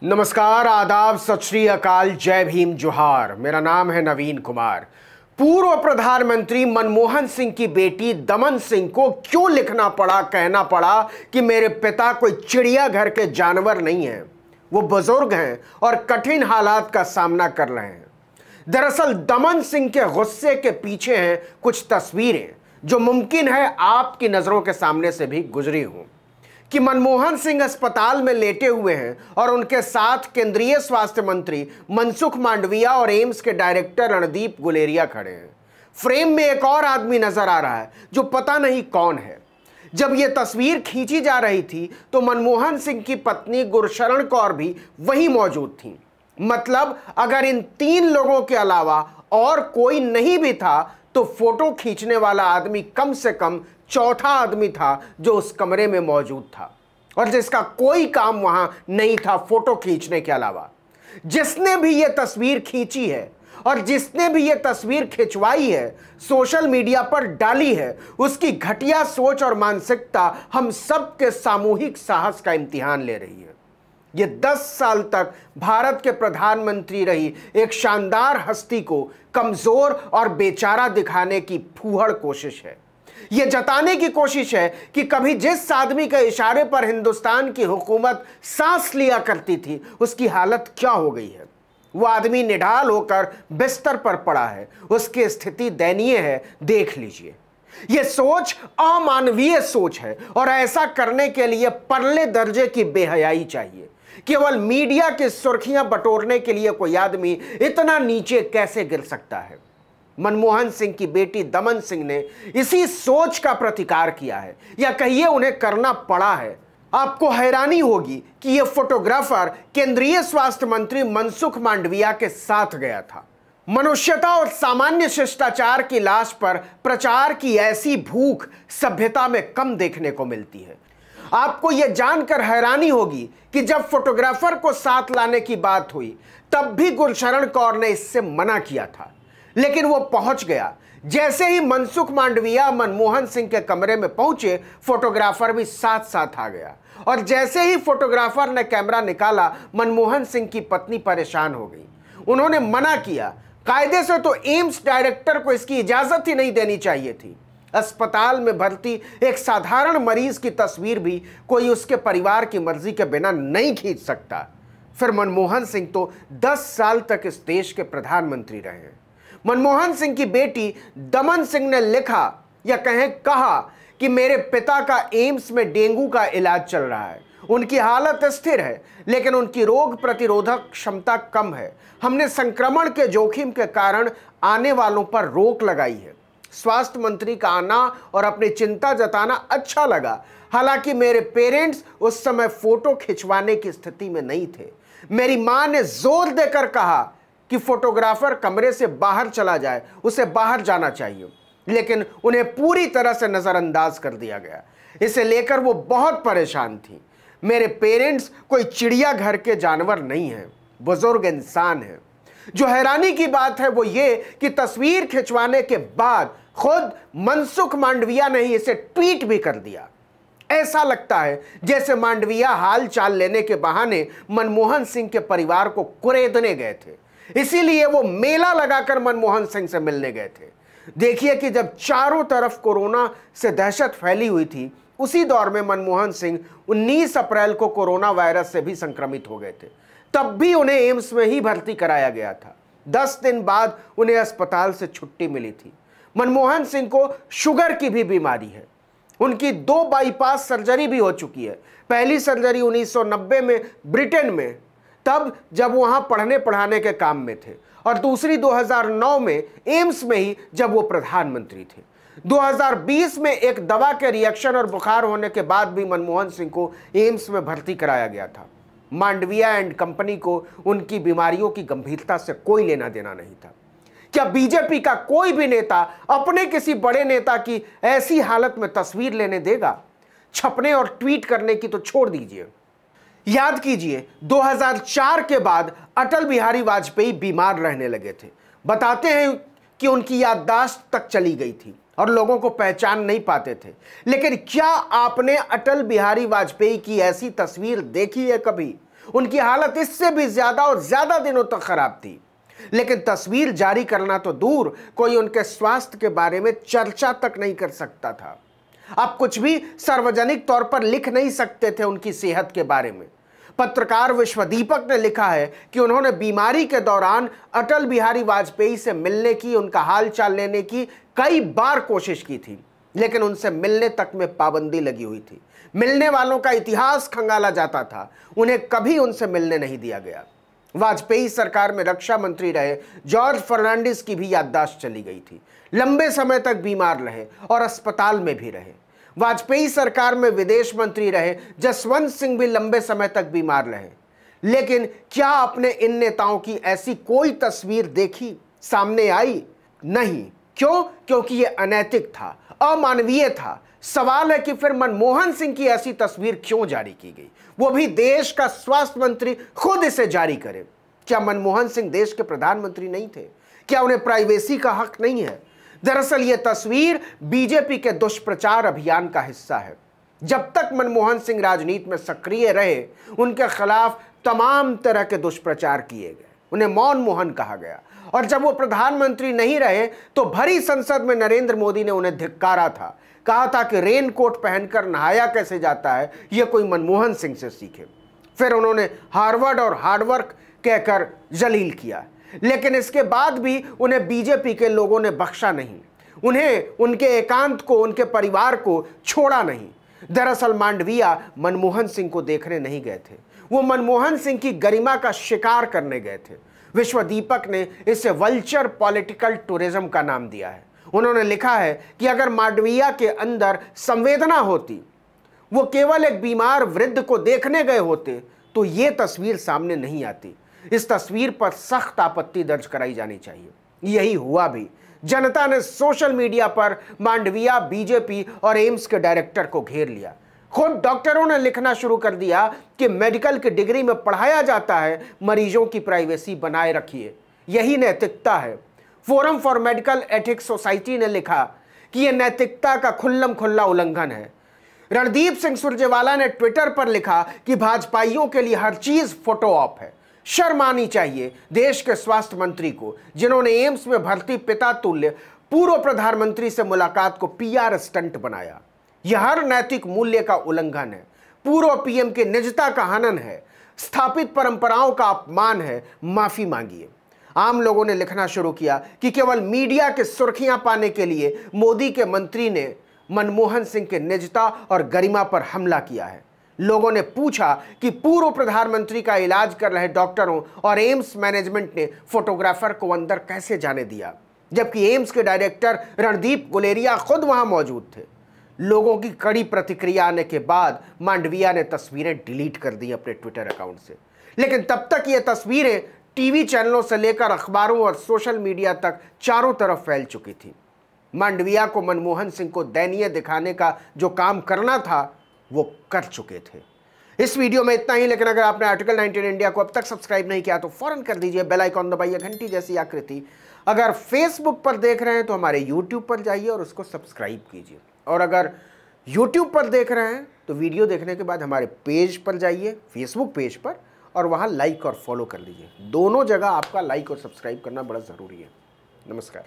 नमस्कार, आदाब, सत श्री अकाल, जय भीम, जोहार। मेरा नाम है नवीन कुमार। पूर्व प्रधानमंत्री मनमोहन सिंह की बेटी दमन सिंह को क्यों लिखना पड़ा, कहना पड़ा कि मेरे पिता कोई चिड़ियाघर के जानवर नहीं है, वो बुजुर्ग हैं और कठिन हालात का सामना कर रहे हैं। दरअसल दमन सिंह के गुस्से के पीछे हैं कुछ तस्वीरें जो मुमकिन है आपकी नजरों के सामने से भी गुजरी हों कि मनमोहन सिंह अस्पताल में लेटे हुए हैं और उनके साथ केंद्रीय स्वास्थ्य मंत्री मनसुख मांडविया और एम्स के डायरेक्टर रणदीप गुलेरिया खड़े हैं। फ्रेम में एक और आदमी नजर आ रहा है जो पता नहीं कौन है। जब यह तस्वीर खींची जा रही थी तो मनमोहन सिंह की पत्नी गुरशरण कौर भी वहीं मौजूद थी। मतलब अगर इन तीन लोगों के अलावा और कोई नहीं भी था तो फोटो खींचने वाला आदमी कम से कम चौथा आदमी था जो उस कमरे में मौजूद था और जिसका कोई काम वहां नहीं था फोटो खींचने के अलावा। जिसने भी यह तस्वीर खींची है और जिसने भी यह तस्वीर खिंचवाई है, सोशल मीडिया पर डाली है, उसकी घटिया सोच और मानसिकता हम सब के सामूहिक साहस का इम्तिहान ले रही है। ये 10 साल तक भारत के प्रधानमंत्री रही एक शानदार हस्ती को कमजोर और बेचारा दिखाने की फूहड़ कोशिश है। यह जताने की कोशिश है कि कभी जिस आदमी के इशारे पर हिंदुस्तान की हुकूमत सांस लिया करती थी उसकी हालत क्या हो गई है। वो आदमी निढाल होकर बिस्तर पर पड़ा है, उसकी स्थिति दयनीय है, देख लीजिए। यह सोच अमानवीय सोच है और ऐसा करने के लिए परले दर्जे की बेहयाई चाहिए। केवल मीडिया की सुर्खियां बटोरने के लिए कोई आदमी इतना नीचे कैसे गिर सकता है। मनमोहन सिंह की बेटी दमन सिंह ने इसी सोच का प्रतिकार किया है, या कहिए उन्हें करना पड़ा है। आपको हैरानी होगी कि यह फोटोग्राफर केंद्रीय स्वास्थ्य मंत्री मनसुख मांडविया के साथ गया था। मनुष्यता और सामान्य शिष्टाचार की लाश पर प्रचार की ऐसी भूख सभ्यता में कम देखने को मिलती है। आपको यह जानकर हैरानी होगी कि जब फोटोग्राफर को साथ लाने की बात हुई तब भी गुरशरण कौर ने इससे मना किया था, लेकिन वो पहुंच गया। जैसे ही मनसुख मांडविया मनमोहन सिंह के कमरे में पहुंचे, फोटोग्राफर भी साथ साथ आ गया और जैसे ही फोटोग्राफर ने कैमरा निकाला, मनमोहन सिंह की पत्नी परेशान हो गई। उन्होंने मना किया। कायदे से तो एम्स डायरेक्टर को इसकी इजाजत ही नहीं देनी चाहिए थी। अस्पताल में भर्ती एक साधारण मरीज की तस्वीर भी कोई उसके परिवार की मर्जी के बिना नहीं खींच सकता। फिर मनमोहन सिंह तो 10 साल तक इस देश के प्रधानमंत्री रहे हैं। मनमोहन सिंह की बेटी दमन सिंह ने लिखा या कहें कहा कि मेरे पिता का एम्स में डेंगू का इलाज चल रहा है। उनकी हालत स्थिर है लेकिन उनकी रोग प्रतिरोधक क्षमता कम है। हमने संक्रमण के जोखिम के कारण आने वालों पर रोक लगाई है। स्वास्थ्य मंत्री का आना और अपनी चिंता जताना अच्छा लगा। हालांकि मेरे पेरेंट्स उस समय फोटो खिंचवाने की स्थिति में नहीं थे। मेरी मां ने जोर देकर कहा कि फोटोग्राफर कमरे से बाहर चला जाए, उसे बाहर जाना चाहिए, लेकिन उन्हें पूरी तरह से नजरअंदाज कर दिया गया। इसे लेकर वो बहुत परेशान थी। मेरे पेरेंट्स कोई चिड़ियाघर के जानवर नहीं हैं, बुजुर्ग इंसान हैं। जो हैरानी की बात है वो ये कि तस्वीर खिंचवाने के बाद खुद मनसुख मांडविया ने ही इसे ट्वीट भी कर दिया। ऐसा लगता है जैसे मांडविया हाल चाल लेने के बहाने मनमोहन सिंह के परिवार को कुरेदने गए थे, इसीलिए वो मेला लगाकर मनमोहन सिंह से मिलने गए थे। देखिए कि जब चारों तरफ कोरोना से दहशत फैली हुई थी, उसी दौर में मनमोहन सिंह 19 अप्रैल को कोरोना वायरस से भी संक्रमित हो गए थे। तब भी उन्हें एम्स में ही भर्ती कराया गया था। 10 दिन बाद उन्हें अस्पताल से छुट्टी मिली थी। मनमोहन सिंह को शुगर की भी बीमारी है। उनकी 2 बाईपास सर्जरी भी हो चुकी है। पहली सर्जरी 1990 में ब्रिटेन में, तब जब वहां पढ़ने पढ़ाने के काम में थे, और दूसरी 2009 में एम्स में ही जब वो प्रधानमंत्री थे। 2020 में एक दवा के रिएक्शन और बुखार होने के बाद भी मनमोहन सिंह को एम्स में भर्ती कराया गया था। मांडविया एंड कंपनी को उनकी बीमारियों की गंभीरता से कोई लेना देना नहीं था। क्या बीजेपी का कोई भी नेता अपने किसी बड़े नेता की ऐसी हालत में तस्वीर लेने देगा? छपने और ट्वीट करने की तो छोड़ दीजिए। याद कीजिए 2004 के बाद अटल बिहारी वाजपेयी बीमार रहने लगे थे। बताते हैं कि उनकी याददाश्त तक चली गई थी और लोगों को पहचान नहीं पाते थे। लेकिन क्या आपने अटल बिहारी वाजपेयी की ऐसी तस्वीर देखी है कभी? उनकी हालत इससे भी ज्यादा और ज्यादा दिनों तक खराब थी। लेकिन तस्वीर जारी करना तो दूर, कोई उनके स्वास्थ्य के बारे में चर्चा तक नहीं कर सकता था। आप कुछ भी सार्वजनिक तौर पर लिख नहीं सकते थे उनकी सेहत के बारे में। पत्रकार विश्वदीपक ने लिखा है कि उन्होंने बीमारी के दौरान अटल बिहारी वाजपेयी से मिलने की, उनका हालचाल लेने की कई बार कोशिश की थी, लेकिन उनसे मिलने तक में पाबंदी लगी हुई थी। मिलने वालों का इतिहास खंगाला जाता था, उन्हें कभी उनसे मिलने नहीं दिया गया। वाजपेयी सरकार में रक्षा मंत्री रहे जॉर्ज फर्नांडिस की भी याददाश्त चली गई थी। लंबे समय तक बीमार रहे और अस्पताल में भी रहे। वाजपेयी सरकार में विदेश मंत्री रहे जसवंत सिंह भी लंबे समय तक बीमार रहे। लेकिन क्या आपने इन नेताओं की ऐसी कोई तस्वीर देखी, सामने आई? नहीं। क्यों? क्योंकि यह अनैतिक था, अमानवीय था। सवाल है कि फिर मनमोहन सिंह की ऐसी तस्वीर क्यों जारी की गई, वो भी देश का स्वास्थ्य मंत्री खुद इसे जारी करे। क्या मनमोहन सिंह देश के प्रधानमंत्री नहीं थे? क्या उन्हें प्राइवेसी का हक नहीं है? दरअसल यह तस्वीर बीजेपी के दुष्प्रचार अभियान का हिस्सा है। जब तक मनमोहन सिंह राजनीति में सक्रिय रहे, उनके खिलाफ तमाम तरह के दुष्प्रचार किए गए, उन्हें मौन मोहन कहा गया। और जब वो प्रधानमंत्री नहीं रहे तो भरी संसद में नरेंद्र मोदी ने उन्हें धिक्कारा था, कहा था कि रेनकोट पहनकर नहाया कैसे जाता है, यह कोई मनमोहन सिंह से सीखे। फिर उन्होंने हार्वर्ड और हार्डवर्क कहकर जलील किया, लेकिन इसके बाद भी उन्हें बीजेपी के लोगों ने बख्शा नहीं, उन्हें, उनके एकांत को, उनके परिवार को छोड़ा नहीं। दरअसल मांडविया मनमोहन सिंह को देखने नहीं गए थे, वो मनमोहन सिंह की गरिमा का शिकार करने गए थे। विश्वदीपक ने इसे वल्चर पॉलिटिकल टूरिज्म का नाम दिया है। उन्होंने लिखा है कि अगर मांडविया के अंदर संवेदना होती, वो केवल एक बीमार वृद्ध को देखने गए होते, तो ये तस्वीर सामने नहीं आती। इस तस्वीर पर सख्त आपत्ति दर्ज कराई जानी चाहिए। यही हुआ भी। जनता ने सोशल मीडिया पर मांडविया, बीजेपी और एम्स के डायरेक्टर को घेर लिया। खुद डॉक्टरों ने लिखना शुरू कर दिया कि मेडिकल की डिग्री में पढ़ाया जाता है, मरीजों की प्राइवेसी बनाए रखिए, यही नैतिकता है। Forum for medical ethics society ने लिखा कि यह नैतिकता का खुल्लम खुल्ला उल्लंघन है। रणदीप सिंह सुरजेवाला ने ट्विटर पर लिखा कि भाजपाइयों के लिए हर चीज फोटो ऑप है। शर्म आनी चाहिए देश के स्वास्थ्य मंत्री को, जिन्होंने एम्स में भर्ती पिता तुल्य पूर्व प्रधानमंत्री से मुलाकात को पीआर स्टंट बनाया। यह हर नैतिक मूल्य का उल्लंघन है, पूर्व पीएम की निजता का हनन है, स्थापित परंपराओं का अपमान है। माफी मांगिए। आम लोगों ने लिखना शुरू किया कि केवल मीडिया के सुर्खियां पाने के लिए मोदी के मंत्री ने मनमोहन सिंह के निजता और गरिमा पर हमला किया है। लोगों ने पूछा कि पूर्व प्रधानमंत्री का इलाज कर रहे डॉक्टरों और एम्स मैनेजमेंट ने फोटोग्राफर को अंदर कैसे जाने दिया, जबकि एम्स के डायरेक्टर रणदीप गुलेरिया खुद वहां मौजूद थे। लोगों की कड़ी प्रतिक्रिया आने के बाद मांडविया ने तस्वीरें डिलीट कर दी अपने ट्विटर अकाउंट से, लेकिन तब तक ये तस्वीरें टीवी चैनलों से लेकर अखबारों और सोशल मीडिया तक चारों तरफ फैल चुकी थी। मांडविया को मनमोहन सिंह को दयनीय दिखाने का जो काम करना था वो कर चुके थे। इस वीडियो में इतना ही, लेकिन अगर आपने आर्टिकल 19 इंडिया को अब तक सब्सक्राइब नहीं किया तो फौरन कर दीजिए, बेल आइकॉन दबाइए, घंटी जैसी आकृति। अगर फेसबुक पर देख रहे हैं तो हमारे यूट्यूब पर जाइए और उसको सब्सक्राइब कीजिए, और अगर यूट्यूब पर देख रहे हैं तो वीडियो देखने के बाद हमारे पेज पर जाइए, फेसबुक पेज पर, और वहाँ लाइक और फॉलो कर लीजिए। दोनों जगह आपका लाइक और सब्सक्राइब करना बड़ा ज़रूरी है। नमस्कार।